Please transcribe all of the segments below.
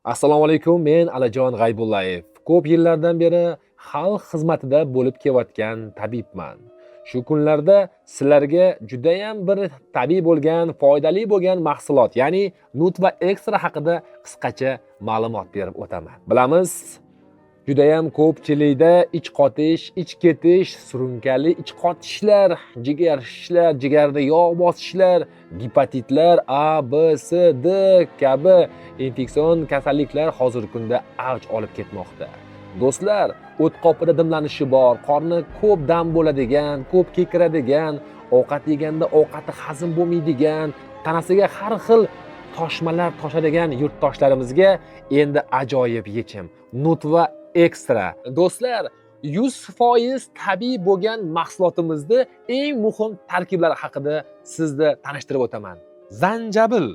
Assalomu alaykum, men Alajon G'aybullayev. Ko'p yillardan beri xalq xizmatida bo'lib kelayotgan tabibman. Shu kunlarda sizlarga juda ham bir tabiiy bo'lgan, foydali bo'lgan mahsulot, ya'ni Nutva Extra haqida qisqacha ma'lumot berib o'taman. Bilamiz, juda ham ko'pchilikda ich qotish, ich ketish, surunkali ich qotishlar, jigar shishlar, jigarda yog' bosishlar, gepatitlar A, B, C, D kabi infeksion kasalliklar hozirgi kunda avj olib ketmoqda. Do'stlar, o't qopida dimlanishi bor, qorni ko'p dam bo'ladigan, ko'p kekiradigan, ovqat yeganda ovqati hazm bo'lmaydigan, tanasiga har xil toshmalar toshadigan yurtdoshlarimizga endi ajoyib yechim. Nutva Extra. Do'stlar, 100% tabiiy bo'lgan mahsulotimizning eng muhim tarkiblari haqida sizni tanishtirib o'taman. Zanjabil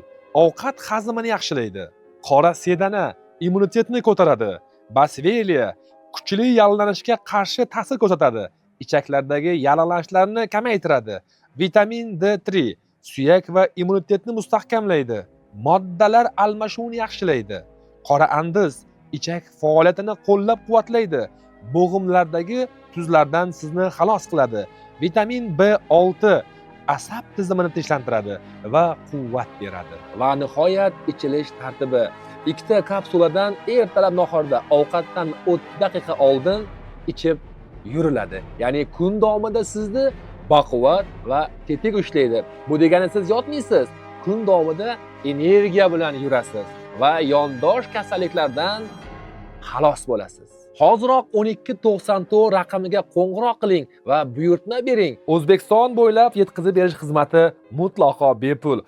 ovqat hazmini yaxshilaydi. Qora sedana immunitetni ko'taradi. Basveliya kuchli yallanishga qarshi ta'sir ko'rsatadi. Ichaklardagi yallanishlarni kamaytiradi. Vitamin D3 suyak va immunitetni mustahkamlaydi. Moddalar almashinuvini yaxshilaydi. Qora andiz ichak faoliyatini qo'llab-quvvatlaydi. Bo'g'imlardagi tuzlardan sizni xalos qiladi. Vitamin B6 asab tizimini tinchlantiradi va quvvat beradi. Va nihoyat ichilish tartibi. Ikkita kapsuladan ertalab nahorda ovqatdan 30 daqiqa oldin ichib yuriladi. Ya'ni kun davomida sizni baquvvat va tetik ushlaydi. Bu degani siz yotmaysiz, kun davomida energiya bilan yurasiz va yondosh kasalliklardan xalos bo'lasiz. Hoziroq 1294 raqamiga qo'ng'iroq qiling va buyurtma bering. O'zbekiston bo'ylab yetkazib berish xizmati mutlaqo bepul.